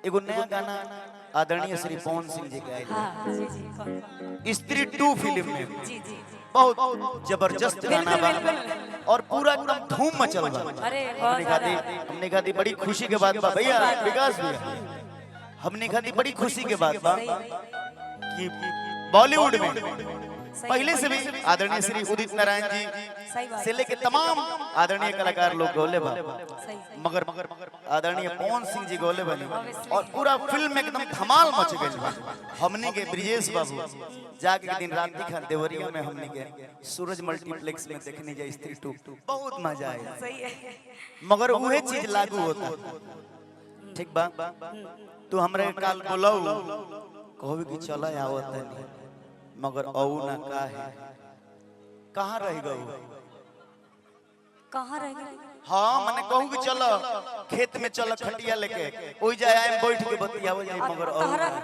एगो नया गाना आदरणीय श्री पवन सिंह जी गाए स्त्री 2 फिल्म में बहुत जबरदस्त गाना बा और पूरा एकदम धूम मचल बा। हमने कहा बड़ी खुशी के बात बा भैया विकास भैया, हमने कहा बड़ी खुशी के बात बा कि बॉलीवुड में पहले से भी आदरणीय श्री उदित नारायण जी से लेके तमाम आदरणीय कलाकार लोग गोले बा, मगर आदरणीय पवन सिंह जी गोले बने और पूरा फिल्म में एकदम धमाल मच गई। हमने के ब्रिजेश बाबू जाके दिन रात दिखा देवरिया में हमने के सूरज मल्टीप्लेक्स में देखने गए स्त्री 2, बहुत मजा आया। मगर वही चीज लागू होता ठीक बा। तू हमरे काल बोलाऊ कहबे कि चला आवत नहीं, मगर औ ना का है कहां रह गऊ, कहां रह गई? हां माने कहू कि चलो खेत में चलो खटिया लेके ओई जाए आए बैठ के बतियाव जाए, मगर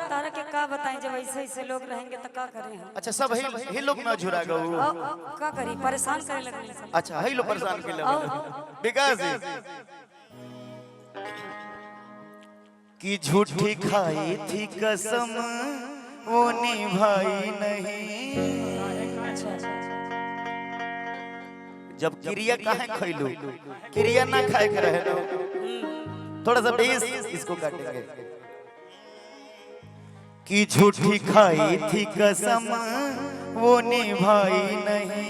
तारा के का बताएं जब ऐसे ऐसे लोग रहेंगे तो का करें हम? अच्छा सब ही लोग ना झुरा गऊ का करी परेशान करे लगले सब। अच्छा ही लोग परेशान के लगे विकास की झूठी खाई थी कसम वो निभाई नहीं, जब क्रिया काहे खैलू क्रिया ना खाए के रहे लो। थोड़ा सा बेस इसको काटेंगे कि झूठी खाई थी कसम वो निभाई नहीं,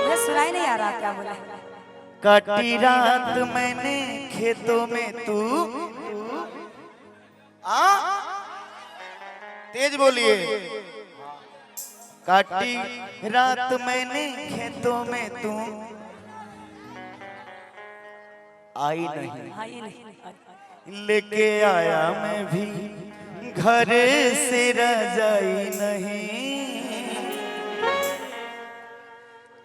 मुझे सुनाई नहीं आ रहा क्या बोला। काटी रात मैंने खेतों में तू तेज बोलिए, काटी रात मैंने खेतों में तू आई नहीं, लेके आया मैं भी घर से रजाई नहीं,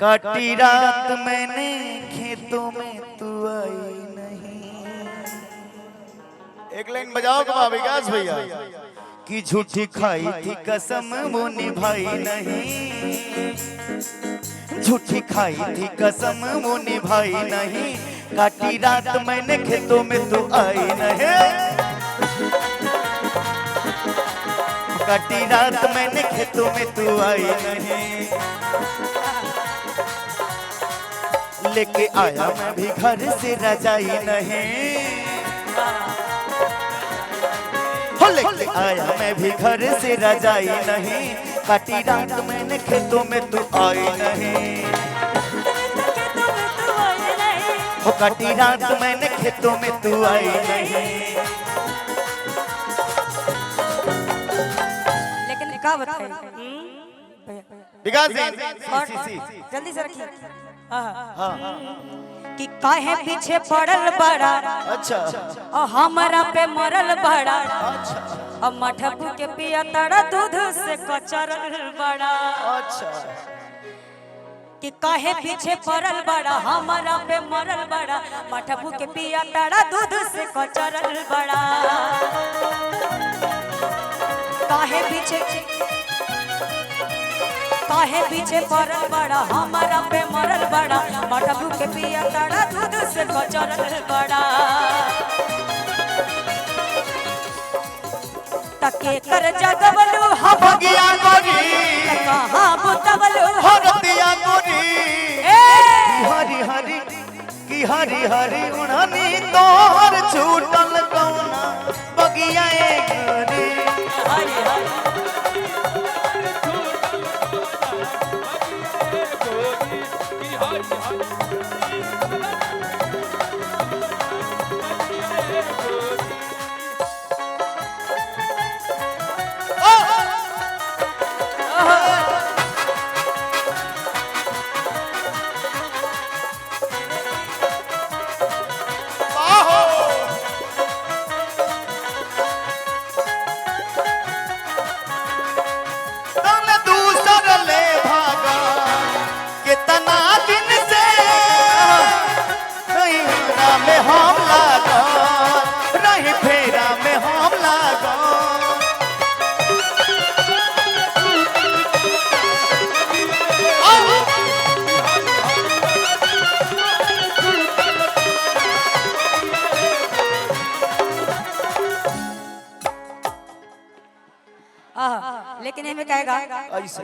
काटी रात मैंने खेतों में तू आई नहीं। एक लाइन बजाओ का विकास भैया कि झूठी खाई थी कसम वो निभाई नहीं, झूठी खाई थी कसम वो निभाई नहीं, काटी रात मैंने खेतों में तू आई नहीं, काटी रात मैंने खेतों में तू आई नहीं, लेके आया मैं भी घर से रजाई नहीं, लेके आया मैं भी घर से रजाई नहीं, काटी रात मैंने खेतों में तू आई नहीं, वो काटी रात मैंने खेतों में तू आई नहीं। लेकिन का बताए विकास जल्दी से रखिए कि काहे पीछे पड़ल बड़ा, अच्छा और हमारा पे मरल बड़ा, और मठबू के पिया तड़ा दूध से कचरल बड़ा, अच्छा कि काहे पीछे पड़ल बड़ा, हमारा पे मरल बड़ा, मठबू के पिया तड़ा दूध से कचरल बड़ा, काहे पीछे पड़ल बड़ा, हमारा पे मरल बड़ा, मठबू के पिया तड़ा दूध से कचरल बड़ा, तके कर जगवलू भगिया गोरी कहाँ बुतवलू हरतिया गोरी हरी हरी की हरी हरी उड़नी तोहर छूटल कौना बगिया गोरी, हरी हरी लेकिन हमें कहेगा ऐसे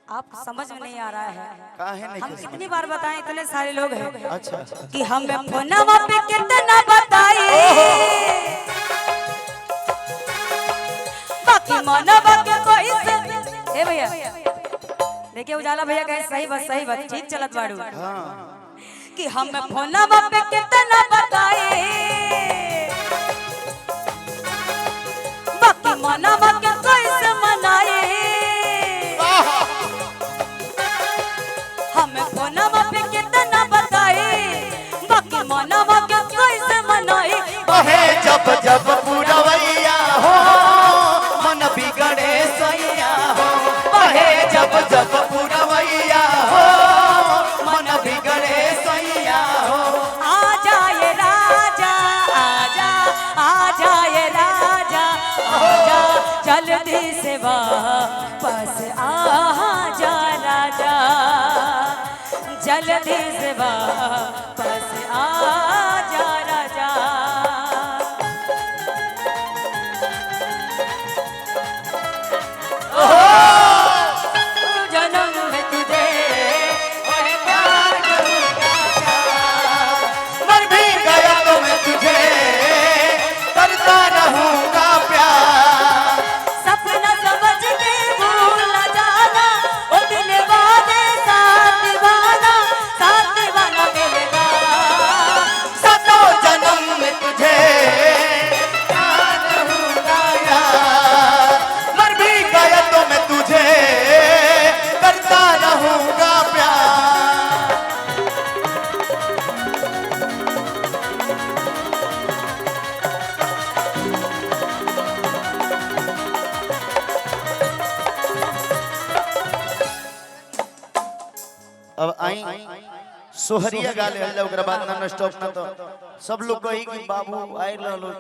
आप समझ में नहीं आ रहा है। काहे नहीं हम कर कितनी बार बताएं, इतने सारे लोग हैं अच्छा कि हमें फोनवा पे कितना बताई, बाकी मनवा के कोई से ए भैया देखिए उजाला भैया कहे सही बात ठीक चलत बाड़ू हाँ कि हमें फोनवा पे कितना बताई, बाकी मनवा के कोई से मनाई, हमें फोनवा पे कितना बताई, बाकी मनवा के कोई से मनाई। कहे जब जब पुरवैया हो मन बिगड़े सैया हो, कहे जब जब पुरवैया हो मन बिगड़े सैया हो। आ जाए राजा आजा, आ जाए राजा आजा, जल्दी से वापस आ जा राजा, जल्दी से वापस आ जा राजा। जन्म में तुझे ओए प्यार करूंगा मर भी गया तो मैं तुझे करता रहूंगा प्यार। सपना समझ के भूल न जाना, ओ दिल वाले साथ निभाना मिलेगा। सतों जन्म में तुझे प्यार रहूंगा यार, मर भी गया तो मैं तुझे करता रहूंगा प्यार। अब आई सोहरिया गाले हल्ला ओकरा बाद ना स्टॉप ना तो सब लोग कही कि बाबू आए लो